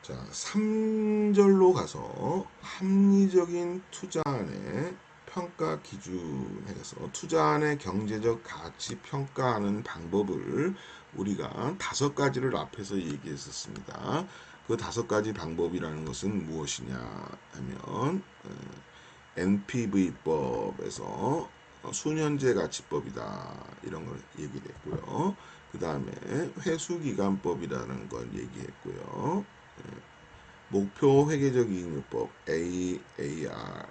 자, 3절로 가서 합리적인 투자안의 평가 기준 해서 투자안의 경제적 가치 평가하는 방법을 우리가 5가지를 앞에서 얘기했었습니다. 그 5가지 방법이라는 것은 무엇이냐 하면 NPV법에서 순현재 가치법이다 이런 걸 얘기했고요. 그 다음에 회수기간법이라는 걸 얘기했고요. 목표 회계적 이익률법 AAR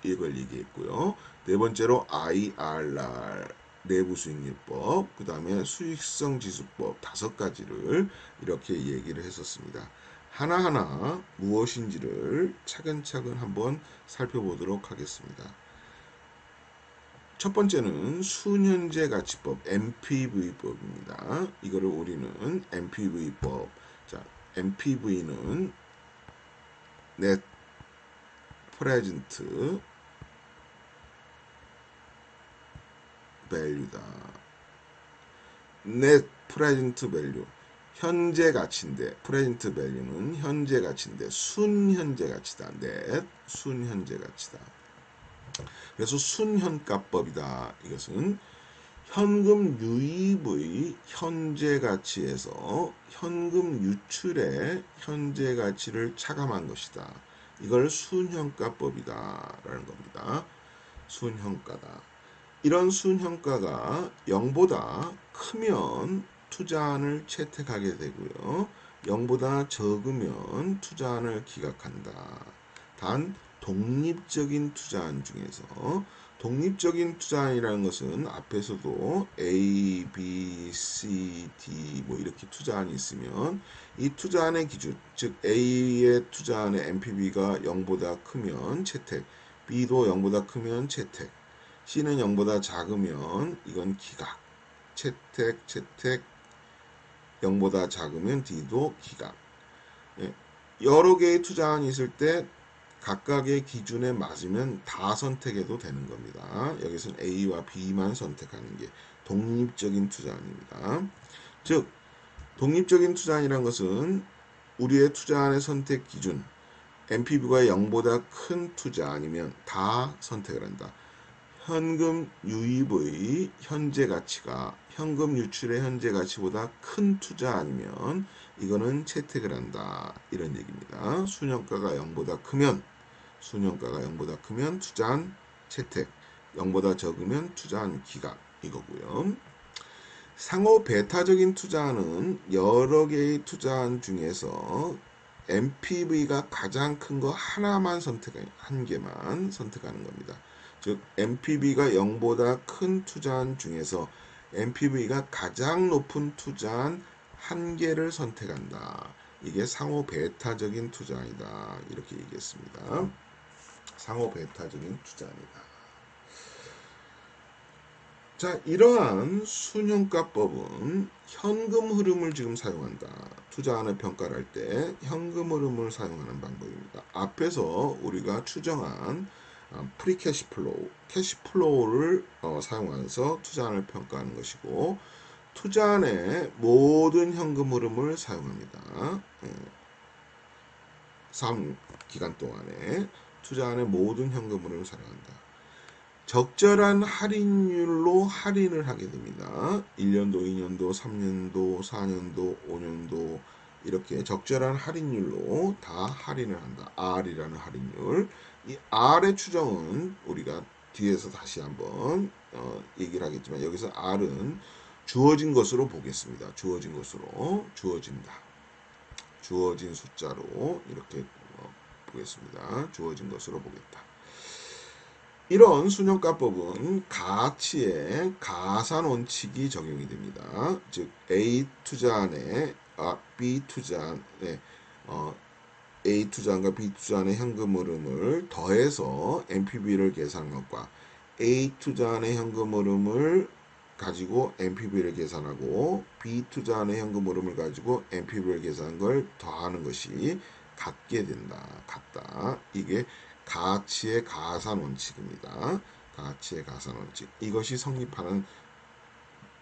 이걸 얘기했고요. 네 번째로 IRR 내부 수익률법, 그 다음에 수익성 지수법 5가지를 이렇게 얘기를 했었습니다. 하나하나 무엇인지를 차근차근 한번 살펴보도록 하겠습니다. 첫 번째는 순현재 가치법 NPV법입니다. 이거를 우리는 NPV법. 자, NPV는 Net Present Value다. Net Present Value. 현재 가치인데, Present Value는 현재 가치인데, 순현재 가치다. Net, 순현재 가치다. 그래서 순현가법이다. 이것은 현금 유입의 현재 가치에서 현금 유출의 현재 가치를 차감한 것이다. 이걸 순현가법이다 라는 겁니다. 순현가다. 이런 순현가가 0보다 크면 투자안을 채택하게 되고요. 0보다 적으면 투자안을 기각한다. 단 독립적인 투자안 중에서 독립적인 투자안이라는 것은 앞에서도 A, B, C, D 뭐 이렇게 투자안이 있으면 이 투자안의 기준, 즉 A의 투자안의 NPV가 0보다 크면 채택, B도 0보다 크면 채택, C는 0보다 작으면 이건 기각, 채택, 0보다 작으면 D도 기각. 여러 개의 투자안이 있을 때 각각의 기준에 맞으면 다 선택해도 되는 겁니다. 여기서는 A와 B만 선택하는 게 독립적인 투자안입니다. 즉 독립적인 투자안이라는 것은 우리의 투자안의 선택 기준 NPV가 0보다 큰 투자안이면 다 선택을 한다. 현금 유입의 현재 가치가 현금 유출의 현재 가치보다 큰 투자 아니면 이거는 채택을 한다. 이런 얘기입니다. 순현가가 0보다 크면 투자한 채택, 0보다 적으면 투자한 기각 이거고요. 상호 배타적인 투자는 여러 개의 투자안 중에서 NPV가 가장 큰 거 하나만 한 개만 선택하는 겁니다. 즉 NPV가 0보다 큰 투자안 중에서 NPV가 가장 높은 투자안 한 개를 선택한다. 이게 상호 배타적인 투자이다. 이렇게 얘기했습니다. 상호 배타적인 투자입니다. 자, 이러한 순현가법은 현금 흐름을 지금 사용한다. 투자안을 평가를 할 때 현금 흐름을 사용하는 방법입니다. 앞에서 우리가 추정한 프리 캐시플로우, 캐시플로우를 사용해서 투자안을 평가하는 것이고 투자안의 모든 현금 흐름을 사용합니다. 3기간 동안에 투자안의 모든 현금 흐름을 사용한다. 적절한 할인율로 할인을 하게 됩니다. 1년도, 2년도, 3년도, 4년도, 5년도 이렇게 적절한 할인율로 다 할인을 한다. R이라는 할인율. 이 R의 추정은 우리가 뒤에서 다시 한번 얘기를 하겠지만 여기서 R은 주어진 것으로 보겠습니다. 주어진 것으로 주어진다. 주어진 숫자로 이렇게 보겠습니다. 주어진 것으로 보겠다. 이런 순현가법은 가치의 가산 원칙이 적용이 됩니다. 즉 A 투자안에 B 투자안에 A 투자안과 B 투자안의 현금 흐름을 더해서 NPV를 계산한 것과 A 투자안의 현금 흐름을 가지고 NPV를 계산하고 B 투자안의 현금 흐름을 가지고 NPV를 계산한 걸 더하는 것이 같게 된다. 같다. 이게 가치의 가산 원칙입니다. 가치의 가산 원칙. 이것이 성립하는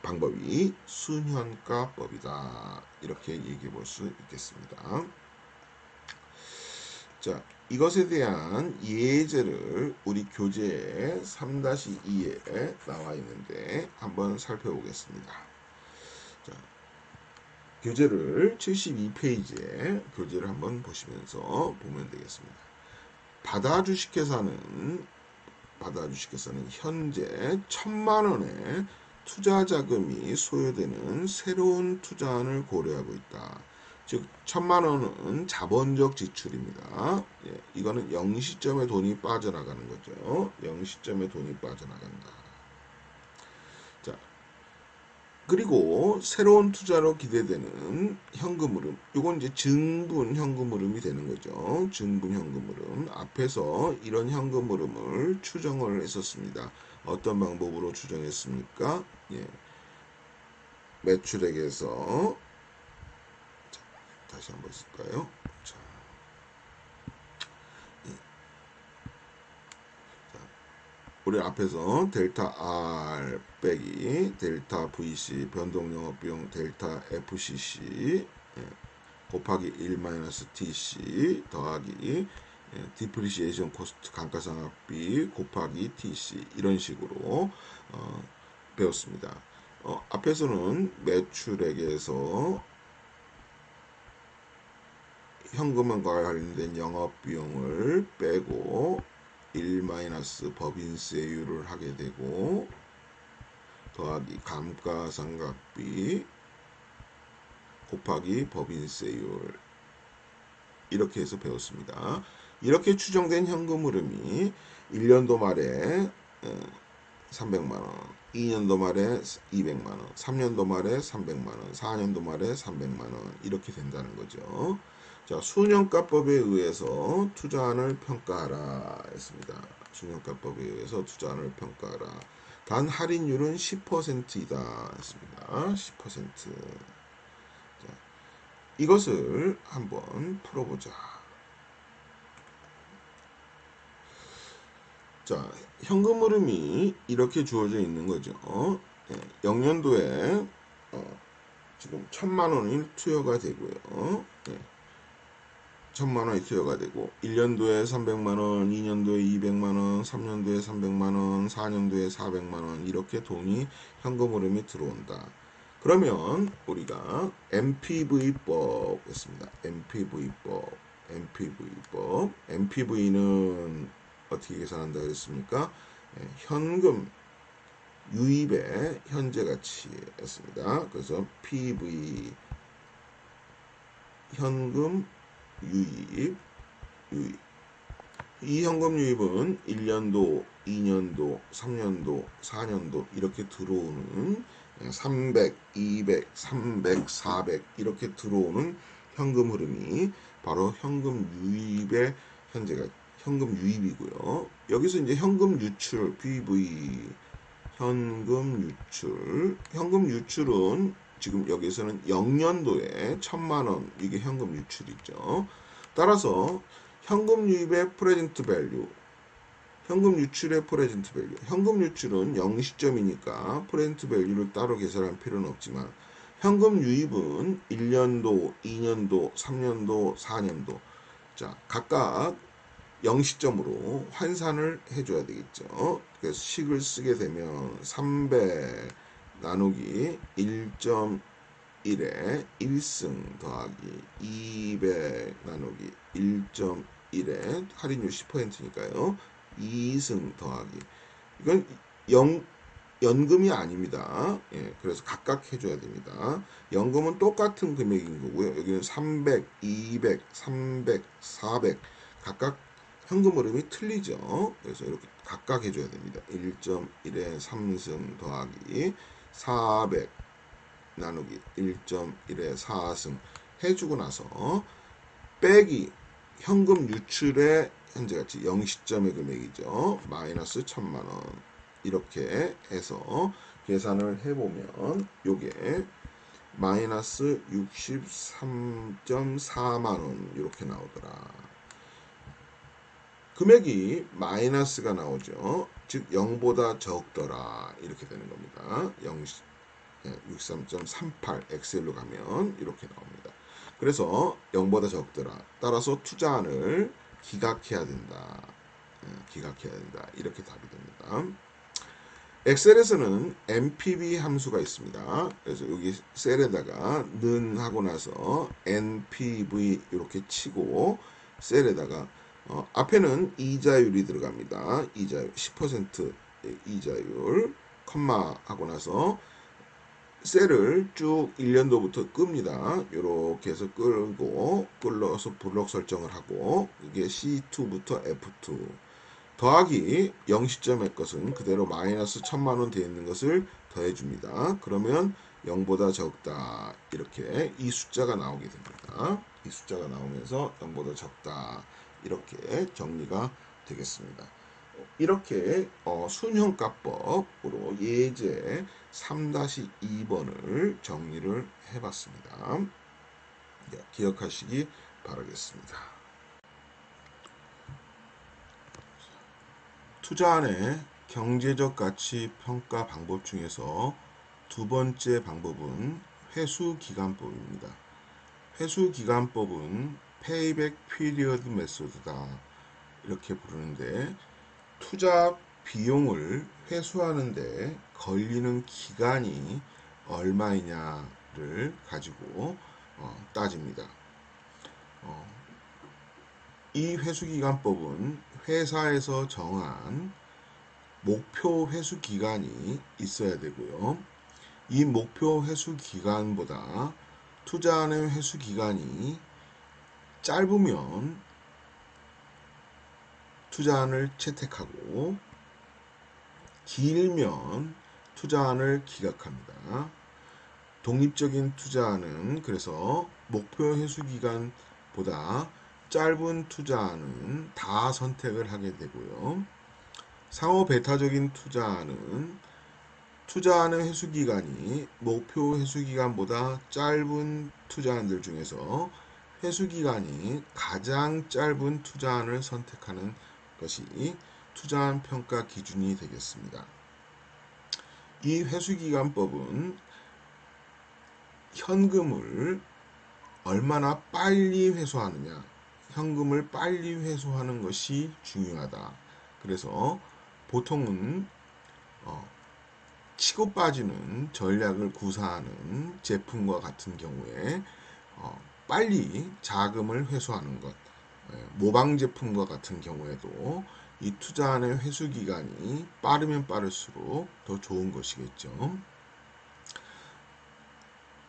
방법이 순현가법이다. 이렇게 얘기해 볼 수 있겠습니다. 자, 이것에 대한 예제를 우리 교재 3-2에 나와 있는데 한번 살펴보겠습니다. 자, 교재를 72페이지에 교재를 한번 보시면서 보면 되겠습니다. 바다주식회사는 현재 1,000만 원의 투자 자금이 소요되는 새로운 투자안을 고려하고 있다. 즉 1,000만 원은 자본적 지출입니다. 예, 이거는 0시점에 돈이 빠져나가는 거죠. 0시점에 돈이 빠져나간다. 자, 그리고 새로운 투자로 기대되는 현금 흐름. 이건 이제 증분 현금 흐름이 되는 거죠. 증분 현금 흐름. 앞에서 이런 현금 흐름을 추정을 했었습니다. 어떤 방법으로 추정했습니까? 예. 매출액에서 자, 다시 한번 쓸까요? 자, 예. 자, 우리 앞에서 델타 R 빼기 델타 VC 변동영업비용 델타 FCC 예, 곱하기 1-TC 더하기 디프리시에이션 코스트 감가상각비 곱하기 TC 이런 식으로 배웠습니다. 앞에서는 매출액에서 현금과 관련된 영업비용을 빼고 1 법인세율을 하게 되고 더하기 감가상각비 곱하기 법인세율 이렇게 해서 배웠습니다. 이렇게 추정된 현금 흐름이 1년도 말에 300만원, 2년도 말에 200만원, 3년도 말에 300만원, 4년도 말에 300만원 이렇게 된다는 거죠. 자, 순현가법에 의해서 투자안을 평가하라 했습니다. 순현가법에 의해서 투자안을 평가하라. 단 할인율은 10%이다 했습니다. 10%. 자, 이것을 한번 풀어보자. 자, 현금 흐름이 이렇게 주어져 있는 거죠. 0년도에 지금 1,000만 원이 투여가 되고요. 1,000만 원이 투여가 되고 1년도에 300만 원, 2년도에 200만 원, 3년도에 300만 원, 4년도에 400만 원 이렇게 돈이 현금 흐름이 들어온다. 그러면 우리가 MPV법 했습니다. MPV는 어떻게 계산한다 그랬습니까? 현금 유입의 현재 가치였습니다. 그래서 PV 현금 유입. 이 현금 유입은 1년도, 2년도, 3년도, 4년도 이렇게 들어오는 300, 200, 300, 400 이렇게 들어오는 현금 흐름이 바로 현금 유입의 현금 유입이고요. 여기서 이제 현금 유출 PV 현금 유출은 지금 여기서는 0년도에 1,000만 원 이게 현금 유출이죠. 따라서 현금 유입의 프레젠트 밸류 현금 유출의 프레젠트 밸류 현금 유출은 0시점이니까 프레젠트 밸류를 따로 계산할 필요는 없지만 현금 유입은 1년도, 2년도, 3년도, 4년도 자 각각 0시점으로 환산을 해줘야 되겠죠. 그래서 식을 쓰게 되면 300 나누기 1.1에 1승 더하기 200 나누기 1.1에 할인율 10%니까요. 2승 더하기 이건 연금이 아닙니다. 예, 그래서 각각 해줘야 됩니다. 연금은 똑같은 금액인 거고요. 여기는 300, 200, 300, 400 각각 현금 흐름이 틀리죠. 그래서 이렇게 각각 해줘야 됩니다. 1.1에 3승 더하기 400 나누기 1.1에 4승 해주고 나서 빼기 현금 유출의 현재가치 0시점의 금액이죠. 마이너스 1,000만원 이렇게 해서 계산을 해보면 요게 마이너스 63.4만원 이렇게 나오더라. 금액이 마이너스가 나오죠. 즉 0보다 적더라 이렇게 되는 겁니다. 63.38 엑셀로 가면 이렇게 나옵니다. 그래서 0보다 적더라. 따라서 투자안을 기각해야 된다. 기각해야 된다. 이렇게 답이 됩니다. 엑셀에서는 MPV 함수가 있습니다. 그래서 여기 셀에다가 는 하고 나서 NPV 이렇게 치고 셀에다가 앞에는 이자율이 들어갑니다. 이자율 10% 이자율 컴마 하고 나서 셀을 쭉 1년도부터 끕니다. 이렇게 해서 끌고 끌어서 블록 설정을 하고 이게 C2부터 F2 더하기 0시점의 것은 그대로 마이너스 1000만원 되어 있는 것을 더해줍니다. 그러면 0보다 적다. 이렇게 이 숫자가 나오게 됩니다. 이 숫자가 나오면서 0보다 적다. 이렇게 정리가 되겠습니다. 이렇게 순형가법으로 예제 3-2번을 정리를 해봤습니다. 기억하시기 바라겠습니다. 투자안의 경제적 가치 평가 방법 중에서 두 번째 방법은 회수기간법입니다. 회수기간법은 페이백 피리어드 메소드다 이렇게 부르는데 투자 비용을 회수하는데 걸리는 기간이 얼마이냐를 가지고 따집니다. 이 회수기간법은 회사에서 정한 목표 회수기간이 있어야 되고요. 이 목표 회수기간보다 투자하는 회수기간이 짧으면 투자안을 채택하고 길면 투자안을 기각합니다. 독립적인 투자안은 그래서 목표 회수기간보다 짧은 투자안은 다 선택을 하게 되고요. 상호 배타적인 투자안은 투자하는 회수기간이 목표 회수기간보다 짧은 투자안들 중에서 회수기간이 가장 짧은 투자안을 선택하는 것이 투자안 평가 기준이 되겠습니다. 이 회수기간법은 현금을 얼마나 빨리 회수하느냐, 현금을 빨리 회수하는 것이 중요하다. 그래서 보통은 치고 빠지는 전략을 구사하는 제품과 같은 경우에 빨리 자금을 회수하는 것, 모방 제품과 같은 경우에도 이 투자안의 회수 기간이 빠르면 빠를수록 더 좋은 것이겠죠.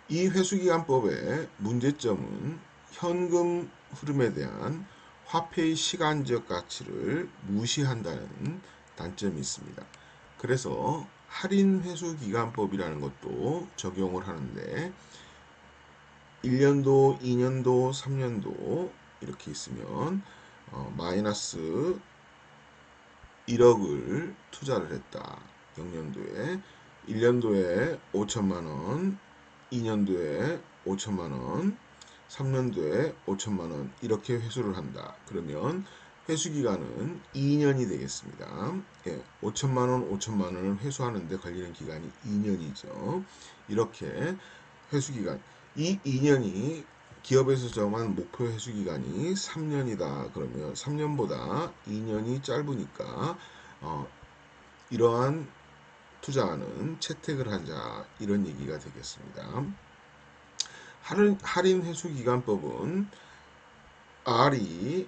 이 회수기간법의 문제점은 현금 흐름에 대한 화폐의 시간적 가치를 무시한다는 단점이 있습니다. 그래서 할인 회수기간법이라는 것도 적용을 하는데 1년도, 2년도, 3년도 이렇게 있으면 마이너스 1억을 투자를 했다. 0년도에 1년도에 5천만원 2년도에 5천만원 3년도에 5천만원 이렇게 회수를 한다. 그러면 회수기간은 2년이 되겠습니다. 5천만원 5천만원을 회수하는데 걸리는 기간이 2년이죠. 이렇게 회수기간 이 2년이 기업에서 정한 목표 회수기간이 3년이다. 그러면 3년보다 2년이 짧으니까 이러한 투자는 채택을 하자 이런 얘기가 되겠습니다. 할인 회수기간법은 R이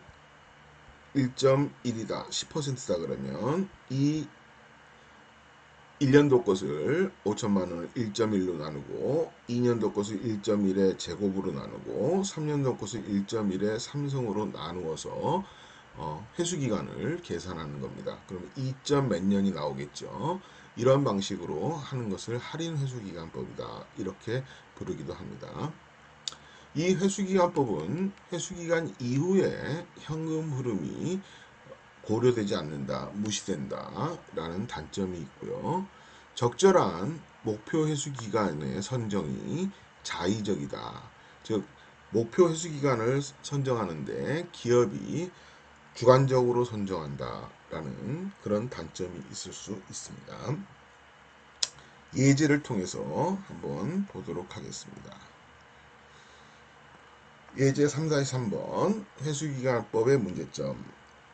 1.1이다 10%다 그러면 이 1년도 것을 5천만원을 1.1로 나누고 2년도 것을 1.1의 제곱으로 나누고 3년도 것을 1.1의 3승으로 나누어서 회수기간을 계산하는 겁니다. 그러면 2점 몇 년이 나오겠죠. 이런 방식으로 하는 것을 할인 회수기간법이다. 이렇게 부르기도 합니다. 이 회수기간법은 회수기간 이후에 현금 흐름이 고려되지 않는다, 무시된다 라는 단점이 있고요. 적절한 목표 회수기간의 선정이 자의적이다. 즉 목표 회수기간을 선정하는데 기업이 주관적으로 선정한다 라는 그런 단점이 있을 수 있습니다. 예제를 통해서 한번 보도록 하겠습니다. 예제 3-3번 회수기간법의 문제점.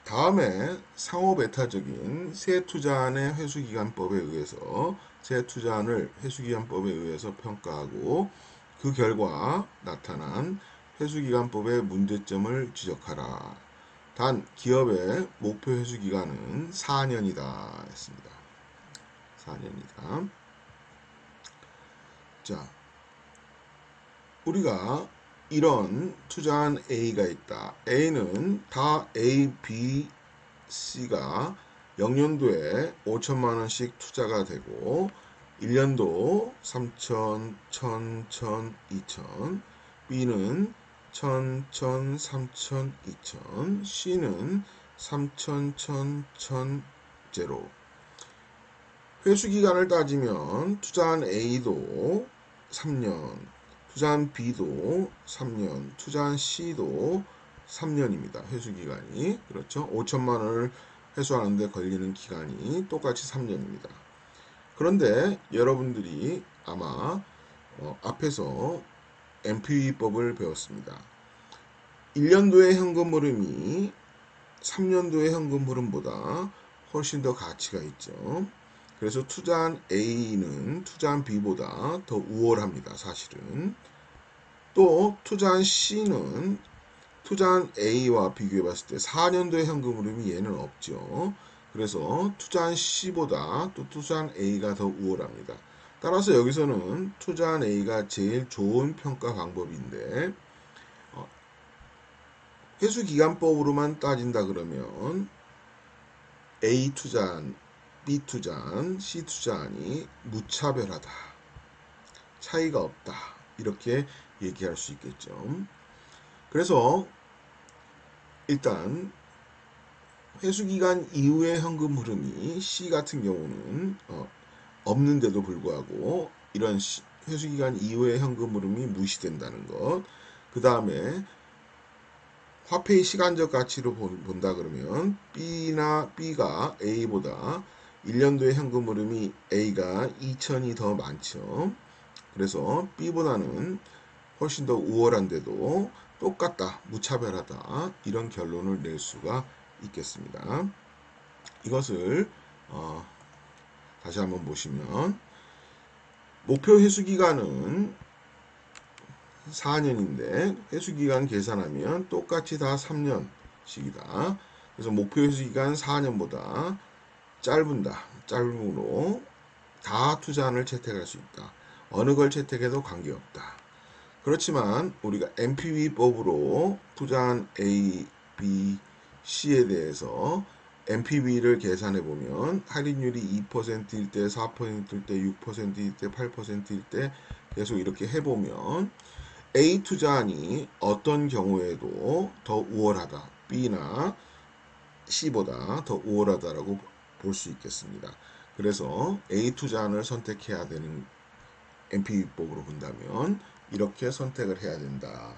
다음에 상호배타적인 세투자안의 회수기간법에 의해서 세투자안을 회수기간법에 의해서 평가하고 그 결과 나타난 회수기간법의 문제점을 지적하라. 단 기업의 목표 회수기간은 4년이다 했습니다. 4년이다. 자, 우리가 이런 투자한 A가 있다. A는 다 A, B, C가 0년도에 5천만 원씩 투자가 되고 1년도 3천, 1천, 1천, 2천, B는 1천, 1천, 3천, 2천, C는 3천, 1천, 1천, 제로. 회수기간을 따지면 투자한 A도 3년, 투자한 B도 3년, 투자한 C도 3년입니다. 회수기간이. 그렇죠? 5천만 원을 회수하는데 걸리는 기간이 똑같이 3년입니다. 그런데 여러분들이 아마 앞에서 MPV법을 배웠습니다. 1년도의 현금 흐름이 3년도의 현금 흐름보다 훨씬 더 가치가 있죠. 그래서 투자한 A는 투자한 B보다 더 우월합니다. 사실은. 또 투자한 C는 투자한 A와 비교해 봤을 때 4년도의 현금 흐름이 얘는 없죠. 그래서 투자한 C보다 또 투자한 A가 더 우월합니다. 따라서 여기서는 투자한 A가 제일 좋은 평가 방법인데 회수기간법으로만 따진다 그러면 A 투자한, B 투자한, C 투자한이 무차별하다. 차이가 없다. 이렇게 얘기할 수 있겠죠. 그래서 일단 회수기간 이후의 현금 흐름이 C 같은 경우는 없는데도 불구하고 이런 회수기간 이후의 현금 흐름이 무시된다는 것. 그 다음에 화폐의 시간적 가치로 본다 그러면 B가 A보다 1년도의 현금 흐름이 A가 2천이 더 많죠. 그래서 B보다는 훨씬 더 우월한데도 똑같다, 무차별하다 이런 결론을 낼 수가 있겠습니다. 이것을 다시 한번 보시면 목표 회수기간은 4년인데 회수기간 계산하면 똑같이 다 3년씩이다. 그래서 목표 회수기간 4년보다 짧으므로 다 투자안을 채택할 수 있다. 어느 걸 채택해도 관계없다. 그렇지만 우리가 NPV법으로 투자한 A, B, C에 대해서 NPV를 계산해 보면 할인율이 2%일 때, 4%일 때, 6%일 때, 8%일 때 계속 이렇게 해보면 A 투자안이 어떤 경우에도 더 우월하다. B나 C보다 더 우월하다라고 볼 수 있겠습니다. 그래서 A 투자안을 선택해야 되는 NPV법으로 본다면 이렇게 선택을 해야 된다.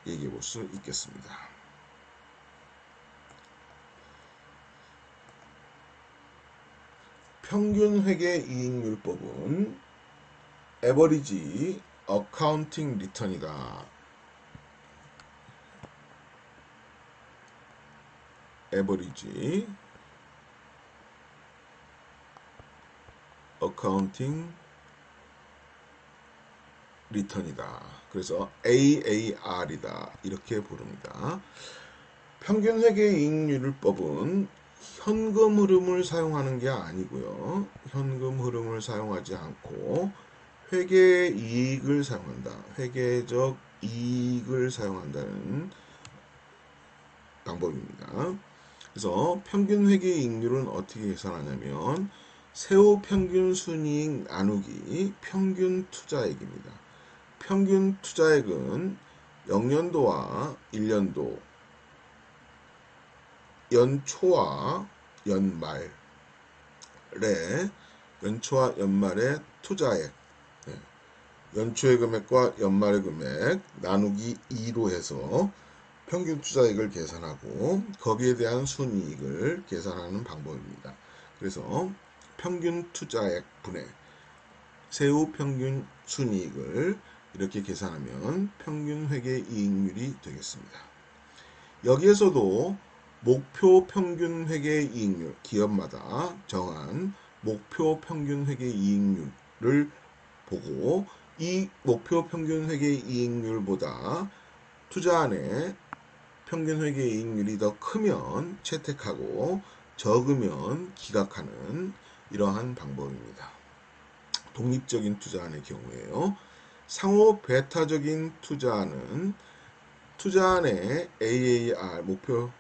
얘기해 볼 수 있겠습니다. 평균 회계 이익률법은 에버리지 어카운팅 리턴이다. 에버리지 어카운팅 리턴이다. 그래서 AAR이다. 이렇게 부릅니다. 평균 회계 이익률법은 현금 흐름을 사용하는 게 아니고요. 현금 흐름을 사용하지 않고 회계 이익을 사용한다. 회계적 이익을 사용한다는 방법입니다. 그래서 평균 회계 이익률은 어떻게 계산하냐면 세후 평균 순이익 나누기 평균 투자액입니다. 평균 투자액은 0년도와 1년도, 연초와 연말의 투자액, 연초의 금액과 연말의 금액 나누기 2로 해서 평균 투자액을 계산하고 거기에 대한 순이익을 계산하는 방법입니다. 그래서 평균 투자액 분의 세후 평균 순이익을 이렇게 계산하면 평균 회계 이익률이 되겠습니다. 여기에서도 목표 평균 회계 이익률, 기업마다 정한 목표 평균 회계 이익률을 보고 이 목표 평균 회계 이익률보다 투자안의 평균 회계 이익률이 더 크면 채택하고 적으면 기각하는 이러한 방법입니다. 독립적인 투자안의 경우에요. 상호 배타적인 투자안은 투자안의 AAR 목표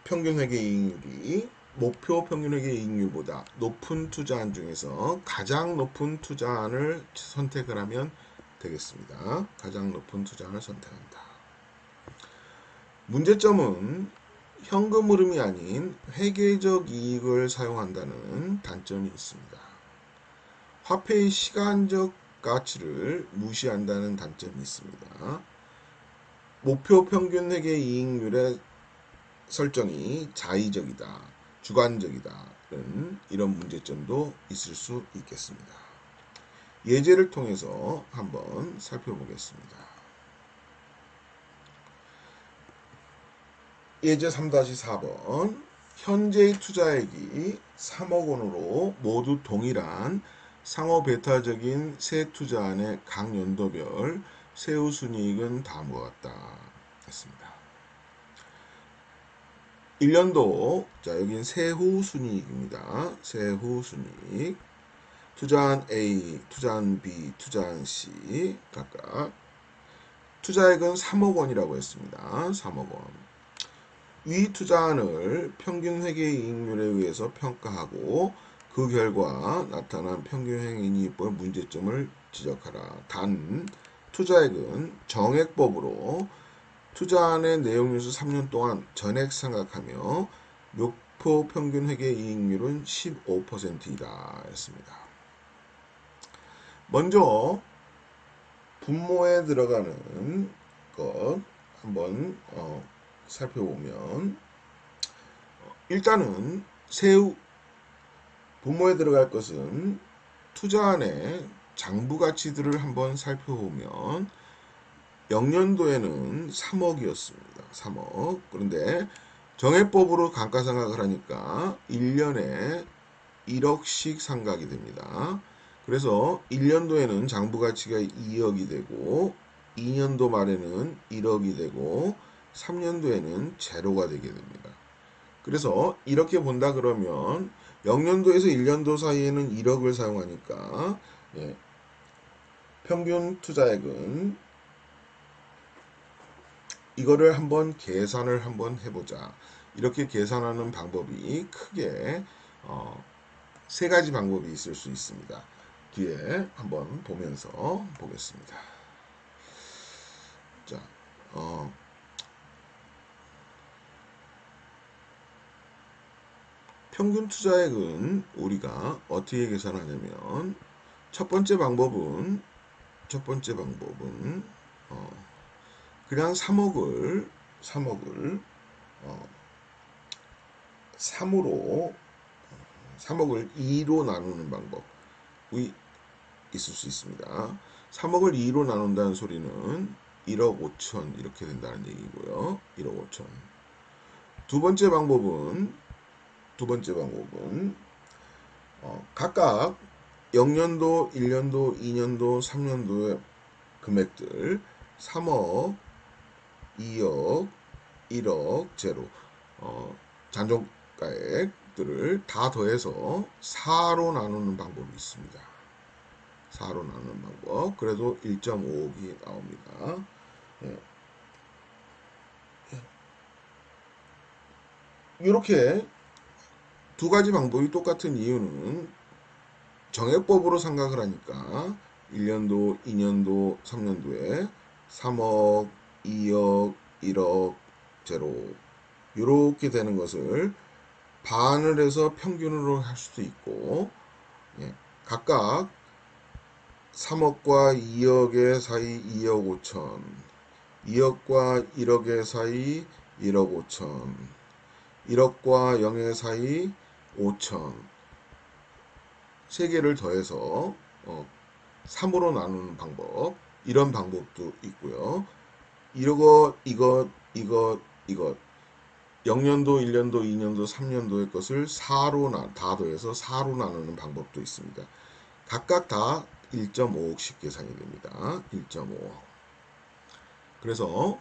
평균 회계 이익률이 목표 평균 회계 이익률보다 높은 투자안 중에서 가장 높은 투자안을 선택을 하면 되겠습니다. 가장 높은 투자안을 선택한다. 문제점은 현금 흐름이 아닌 회계적 이익을 사용한다는 단점이 있습니다. 화폐의 시간적 가치를 무시한다는 단점이 있습니다. 목표 평균 회계 이익률의 설정이 자의적이다, 주관적이다는 이런 문제점도 있을 수 있겠습니다. 예제를 통해서 한번 살펴보겠습니다. 예제 3-4번 현재의 투자액이 3억 원으로 모두 동일한 상호 배타적인 세 투자안의 각 연도별 세후 순이익은 다음과 같다 했습니다. 1년도, 자 여긴 세후 순이익입니다. 세후 순이익. 투자안 A, 투자안 B, 투자안 C 각각 투자액은 3억 원이라고 했습니다. 3억 원. 위 투자안을 평균 회계 이익률에 의해서 평가하고 그 결과 나타난 평균 회계이익의 문제점을 지적하라. 단 투자액은 정액법으로 투자안의 내용연수 3년 동안 전액 생각하며 목표 평균 회계 이익률은 15%이다 했습니다. 먼저 분모에 들어가는 것 한번 살펴보면 일단은 분모에 들어갈 것은 투자안의 장부가치들을 한번 살펴보면 0년도에는 3억이었습니다. 3억. 그런데 정액법으로 감가상각을 하니까 1년에 1억씩 상각이 됩니다. 그래서 1년도에는 장부가치가 2억이 되고 2년도 말에는 1억이 되고 3년도에는 제로가 되게 됩니다. 그래서 이렇게 본다 그러면 0년도에서 1년도 사이에는 1억을 사용하니까 평균 투자액은 이거를 한번 계산을 한번 해보자. 이렇게 계산하는 방법이 크게 세 가지 방법이 있을 수 있습니다. 뒤에 한번 보면서 보겠습니다. 자, 평균 투자액은 우리가 어떻게 계산하냐면 첫 번째 방법은 그냥 3억을 3억을 2로 나누는 방법이 있을 수 있습니다. 3억을 2로 나눈다는 소리는 1억 5천 이렇게 된다는 얘기고요. 1억 5천. 두 번째 방법은 각각 0년도, 1년도, 2년도, 3년도의 금액들 3억, 2억, 1억, 제로 잔존가액들을 다 더해서 4로 나누는 방법이 있습니다. 4로 나누는 방법. 그래도 1.5억이 나옵니다. 이렇게 두 가지 방법이 똑같은 이유는 정액법으로 생각을 하니까 1년도, 2년도, 3년도에 3억, 2억, 1억, 제로 이렇게 되는 것을 반을 해서 평균으로 할 수도 있고 각각 3억과 2억의 사이 2억 5천, 2억과 1억의 사이 1억 5천, 1억과 0의 사이 5천, 세 개를 더해서 3으로 나누는 방법, 이런 방법도 있고요. 이것 0년도, 1년도, 2년도, 3년도의 것을 다 더해서 4로 나누는 방법도 있습니다. 각각 다 1.5억씩 계산이 됩니다. 1.5억. 그래서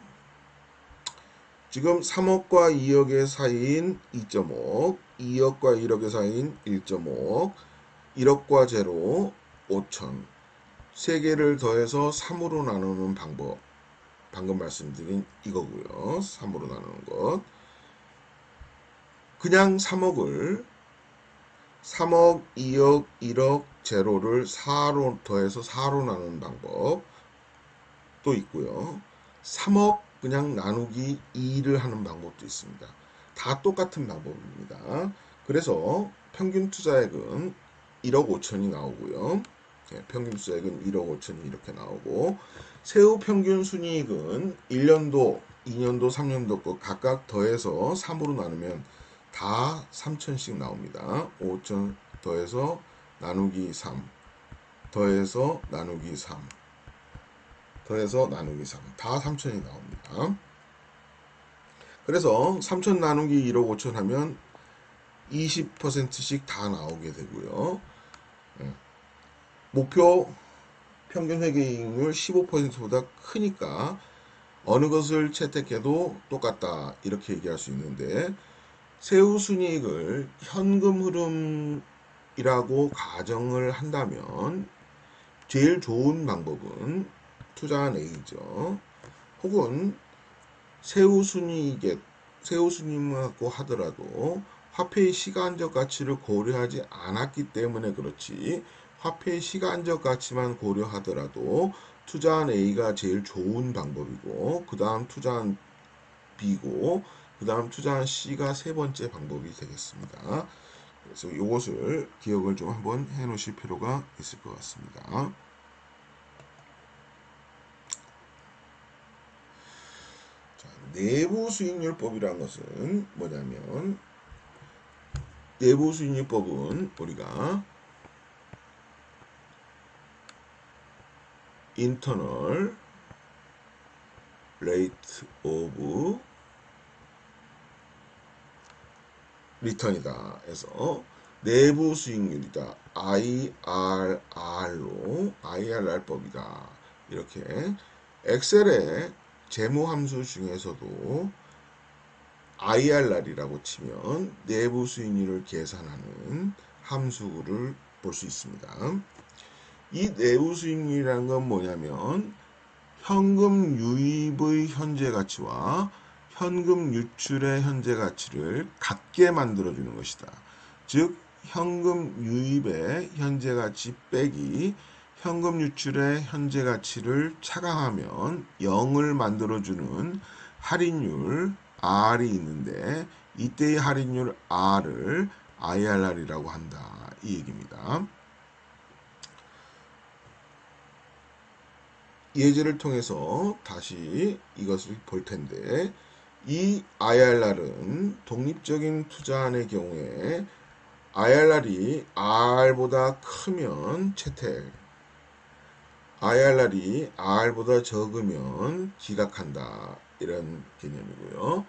지금 3억과 2억의 사이인 2.5억, 2억과 1억의 사이인 1.5억, 1억과 제로 5천, 세 개를 더해서 3으로 나누는 방법, 방금 말씀드린 이거고요. 3으로 나누는 것. 그냥 3억을 3억, 2억, 1억, 제로를 4로 더해서 4로 나누는 방법 또 있고요. 3억 그냥 나누기 2를 하는 방법도 있습니다. 다 똑같은 방법입니다. 그래서 평균 투자액은 1억 5천이 나오고요. 평균 투자액은 1억 5천이 이렇게 나오고, 세후 평균 순이익은 1년도, 2년도, 3년도 거 각각 더해서 3으로 나누면 다 3천씩 나옵니다. 5천 더해서 나누기 3, 더해서 나누기 3, 더해서 나누기 3, 다 3천이 나옵니다. 그래서 3천 나누기 1억 5천 하면 20%씩 다 나오게 되고요. 목표 평균 회계이익률 15%보다 크니까 어느 것을 채택해도 똑같다, 이렇게 얘기할 수 있는데, 세후 순이익을 현금 흐름이라고 가정을 한다면 제일 좋은 방법은 투자한 A죠. 혹은 세후 순이익이라고 하더라도 화폐의 시간적 가치를 고려하지 않았기 때문에 그렇지, 화폐의 시간적 가치만 고려하더라도 투자한 A가 제일 좋은 방법이고, 그 다음 투자한 B고, 그 다음 투자한 C가 세 번째 방법이 되겠습니다. 그래서 이것을 기억을 좀 한번 해 놓으실 필요가 있을 것 같습니다. 자, 내부 수익률법이라는 것은 뭐냐면, 내부 수익률법은 우리가 internal rate of return이다 해서 내부 수익률이다, IRR법이다. 이렇게 엑셀의 재무함수 중에서도 IRR이라고 치면 내부 수익률을 계산하는 함수를 볼 수 있습니다. 이 내부 수익률이라는 건 뭐냐면 현금 유입의 현재 가치와 현금 유출의 현재 가치를 같게 만들어주는 것이다. 즉 현금 유입의 현재 가치 빼기 현금 유출의 현재 가치를 차감하면 0을 만들어주는 할인율 R이 있는데, 이때의 할인율 R을 IRR이라고 한다, 이 얘기입니다. 예제를 통해서 다시 이것을 볼 텐데, 이 IRR은 독립적인 투자안의 경우에 IRR이 R보다 크면 채택, IRR이 R보다 적으면 기각한다, 이런 개념이고요.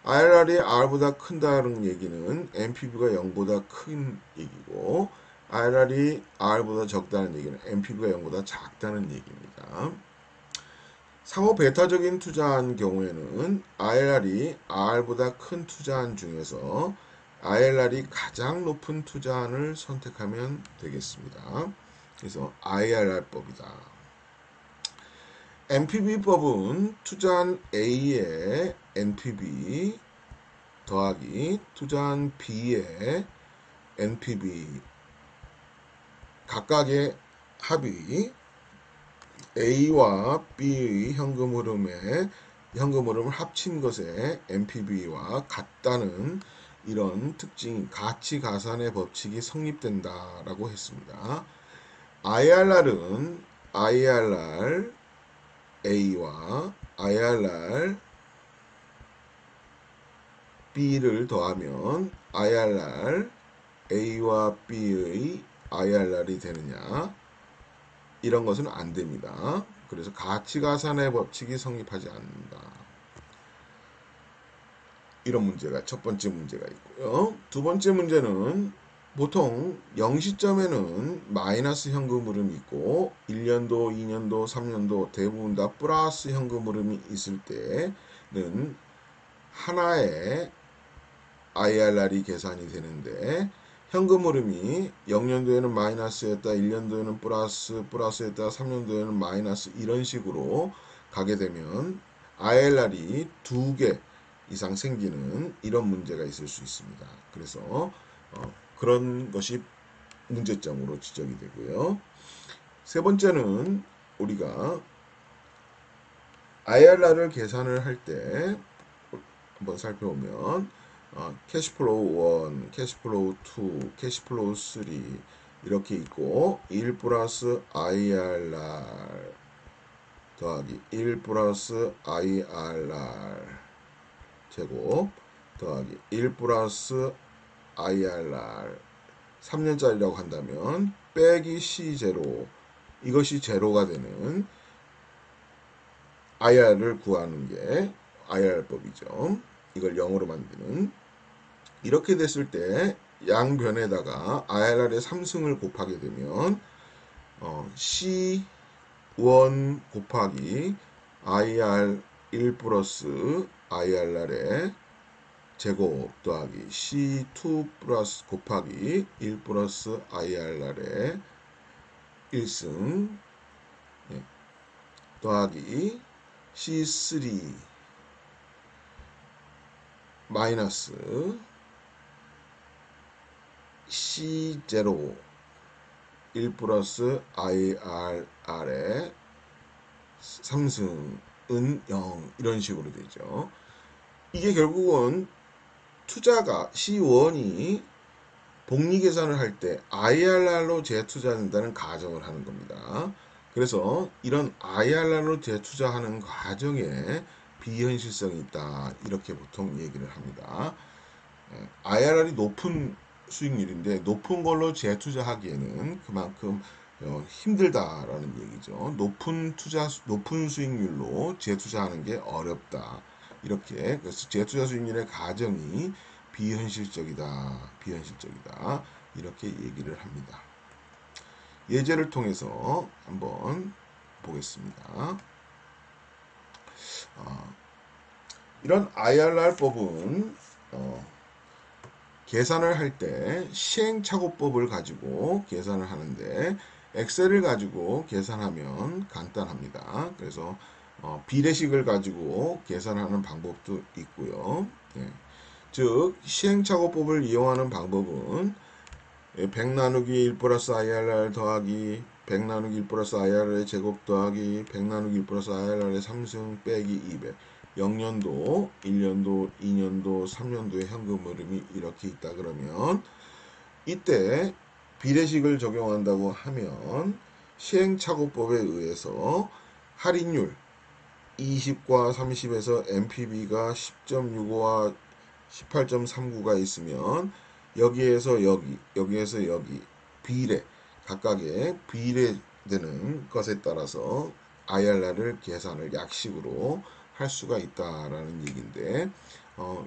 IRR이 R보다 큰다는 얘기는 NPV가 0보다 큰 얘기고, IRR이 R보다 적다는 얘기는 NPV가 0보다 작다는 얘기입니다. 상호 배타적인 투자한 경우에는 IRR이 R보다 큰 투자한 중에서 IRR이 가장 높은 투자안을 선택하면 되겠습니다. 그래서 IRR법이다. NPV법은 투자한 A의 NPV 더하기 투자한 B의 NPV 각각의 합이 A와 B의 현금 흐름을 합친 것의 NPV와 같다는 이런 특징, 가치 가산의 법칙이 성립된다라고 했습니다. IRR은 IRR A와 IRR B를 더하면 IRR A와 B의 IRR이 되느냐? 이런 것은 안 됩니다. 그래서 가치가산의 법칙이 성립하지 않는다. 이런 문제가 첫 번째 문제가 있고요. 두 번째 문제는 보통 0시점에는 마이너스 현금 흐름이 있고 1년도, 2년도, 3년도 대부분 다 플러스 현금 흐름이 있을 때는 하나의 IRR이 계산이 되는데 현금 흐름이 0년도에는 마이너스였다, 1년도에는 플러스였다, 3년도에는 마이너스 이런 식으로 가게 되면 IRR이 두 개 이상 생기는 이런 문제가 있을 수 있습니다. 그래서 그런 것이 문제점으로 지적이 되고요. 세 번째는 우리가 IRR을 계산을 할 때 한번 살펴보면 캐시플로우 1, 캐시플로우 2, 캐시플로우 3 이렇게 있고 1 플러스 IRR 더하기 1 플러스 IRR 제곱 더하기 1 플러스 IRR 3년짜리라고 한다면 빼기 C0 이것이 제로가 되는 IRR을 구하는 게 IRR법이죠. 이걸 0으로 만드는 이렇게 됐을 때 양변에다가 IRR의 3승을 곱하게 되면 C1 곱하기 IR 1 플러스 IRR의 제곱 더하기 C2 플러스 곱하기 1 플러스 IRR의 1승 더하기 C3 마이너스 C0 1 플러스 IRR의 3승은 0 이런 식으로 되죠. 이게 결국은 투자가 C1이 복리 계산을 할 때 IRR로 재투자한다는 가정을 하는 겁니다. 그래서 이런 IRR로 재투자하는 과정에 비현실성이 있다 이렇게 보통 얘기를 합니다. IRR이 높은 수익률인데 높은 걸로 재투자하기에는 그만큼 힘들다라는 얘기죠. 높은 수익률로 재투자하는 게 어렵다. 이렇게 그래서 재투자 수익률의 가정이 비현실적이다. 이렇게 얘기를 합니다. 예제를 통해서 한번 보겠습니다. 이런 IRR법은 계산을 할 때 시행착오법을 가지고 계산을 하는데 엑셀을 가지고 계산하면 간단합니다. 그래서 비례식을 가지고 계산하는 방법도 있고요. 즉 시행착오법을 이용하는 방법은 100 나누기 1 플러스 IRR 더하기 100 나누기 1 플러스 IRR의 제곱 더하기 100 나누기 1 플러스 IRR의 3승 빼기 200 0년도, 1년도, 2년도, 3년도의 현금 흐름이 이렇게 있다 그러면 이때 비례식을 적용한다고 하면 시행착오법에 의해서 할인율 20과 30에서 NPV가 10.65와 18.39가 있으면 여기에서 여기 비례 각각의 비례되는 것에 따라서 IRR을 계산을 약식으로 할 수가 있다라는 얘기인데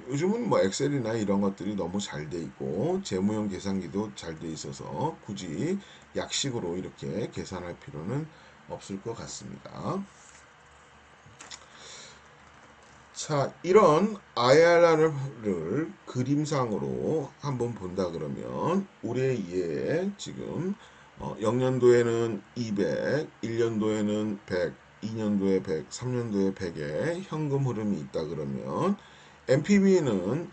요즘은 뭐 엑셀이나 이런 것들이 너무 잘 돼 있고 재무용 계산기도 잘 돼 있어서 굳이 약식으로 이렇게 계산할 필요는 없을 것 같습니다. 자, 이런 IRR을 그림상으로 한번 본다 그러면 우리의 이해에 지금 0년도에는 200, 1년도에는 100, 2년도에 100, 3년도에 100의 현금 흐름이 있다 그러면 NPV는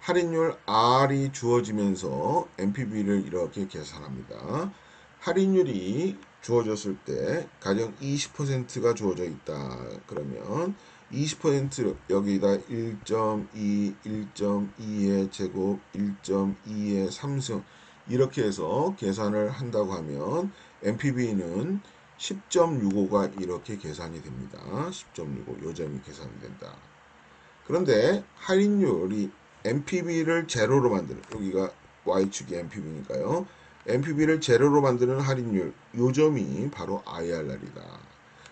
할인율 R이 주어지면서 NPV를 이렇게 계산합니다. 할인율이 주어졌을 때 가령 20%가 주어져 있다 그러면 20% 여기다 1.2, 1.2의 제곱, 1.2의 3승 이렇게 해서 계산을 한다고 하면 NPV는 10.65가 이렇게 계산이 됩니다. 10.65 요점이 계산이 된다. 그런데 할인율이 NPV를 제로로 만드는 여기가 Y축이 NPV니까요. NPV를 제로로 만드는 할인율, 요 점이 바로 IRR이다.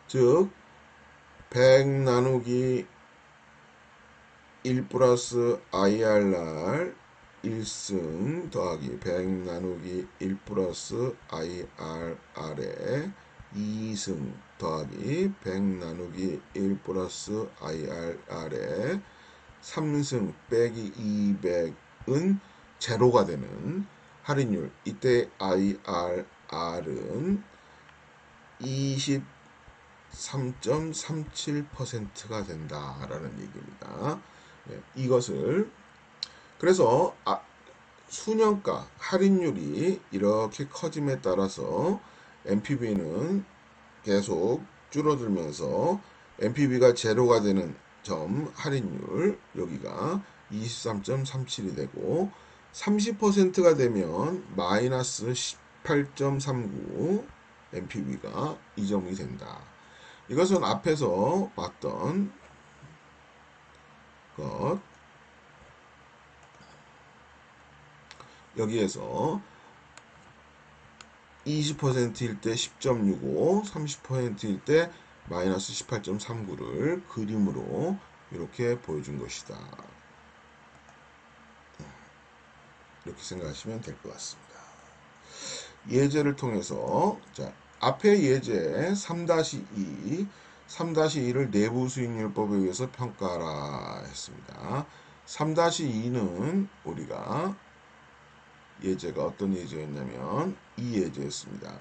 즉 100 나누기 1 플러스 IRR 1승 더하기 100 나누기 1 플러스 IRR의 2승 더하기 100 나누기 1 플러스 IRR의 3승 빼기 200은 제로가 되는 할인율. 이때 IRR은 23.37%가 된다라는 얘기입니다. 이것을 그래서 수년가 할인율이 이렇게 커짐에 따라서 NPV는 계속 줄어들면서 NPV가 제로가 되는 점 할인율 여기가 23.37이 되고 30%가 되면 마이너스 18.39 NPV가 이 점이 된다. 이것은 앞에서 봤던 것 여기에서 20%일 때 10.65, 30%일 때 마이너스 18.39를 그림으로 이렇게 보여준 것이다. 이렇게 생각하시면 될 것 같습니다. 예제를 통해서 자 앞에 예제 3-2, 3-2를 내부 수익률법에 의해서 평가하라 했습니다. 3-2는 우리가 예제가 어떤 예제였냐면 이 예제였습니다.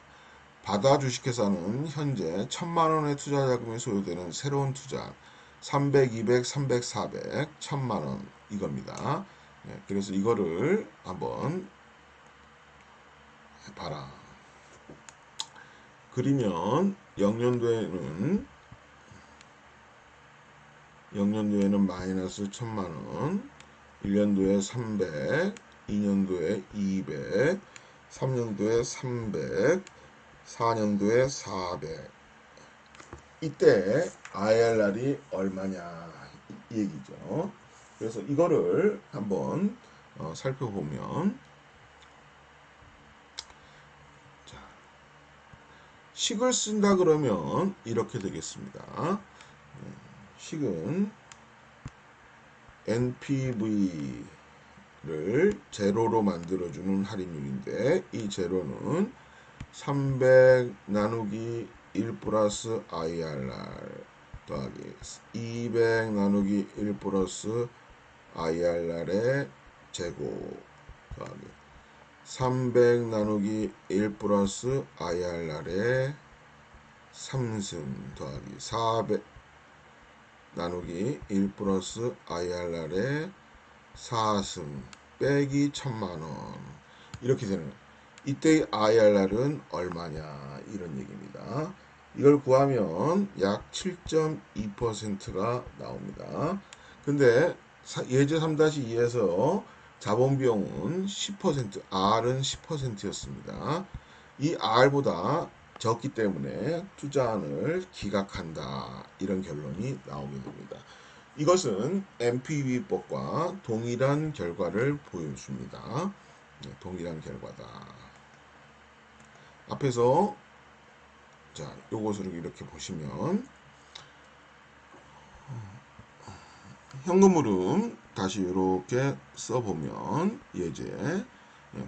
바다 주식회사는 현재 1000만원의 투자 자금이 소요되는 새로운 투자 300, 200, 300, 400, 1000만원 이겁니다. 그래서 이거를 한번 해봐라. 그리면 0년도에는 마이너스 1000만원, 1년도에 300, 2년도에 200, 3년도에 300, 4년도에 400. 이때 IRR이 얼마냐 이 얘기죠. 그래서 이거를 한번 살펴보면 자, 식을 쓴다 그러면 이렇게 되겠습니다. 식은 NPV 를 제로로 만들어주는 할인율인데 이 제로는 300 나누기 1 플러스 IRR 더하기 200 나누기 1 플러스 IRR의 제곱 더하기 300 나누기 1 플러스 IRR의 3승 더하기 400 나누기 1 플러스 IRR의 4승 빼기 1000만원 이렇게 되는 거예요. 이때 IRR은 얼마냐 이런 얘기입니다. 이걸 구하면 약 7.2%가 나옵니다. 근데 예제 3-2에서 자본비용은 10%, R은 10%였습니다. 이 R보다 적기 때문에 투자안을 기각한다 이런 결론이 나오게 됩니다. 이것은 NPV법과 동일한 결과를 보여줍니다. 동일한 결과다. 앞에서 자 요것을 이렇게 보시면 현금흐름 다시 이렇게 써보면 예제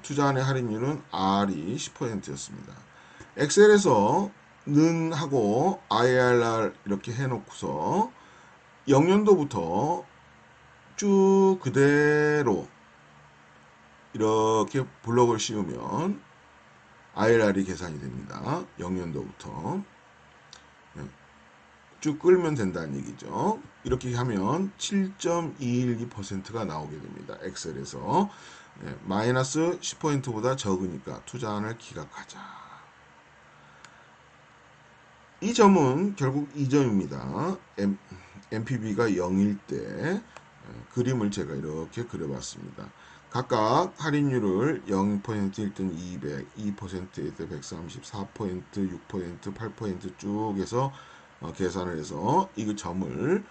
투자안의 할인율은 R이 10%였습니다. 엑셀에서 는 하고 IRR 이렇게 해놓고서 0년도부터 쭉 그대로 이렇게 블록을 씌우면 IRR이 계산이 됩니다. 0년도부터 쭉 끌면 된다는 얘기죠. 이렇게 하면 7.212%가 나오게 됩니다. 엑셀에서 마이너스 10%보다 적으니까 투자안을 기각하자. 이 점은 결국 이 점입니다. NPV가 0일 때 그림을 제가 이렇게 그려봤습니다. 각각 할인율을 0%일 때는 200, 2%일 때 130, 4%, 6%, 8% 쭉 해서 계산을 해서 이 점을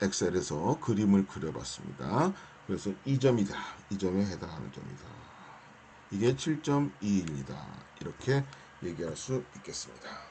엑셀에서 그림을 그려봤습니다. 그래서 이 점이다. 이 점에 해당하는 점이다. 이게 7.2입니다. 이렇게 얘기할 수 있겠습니다.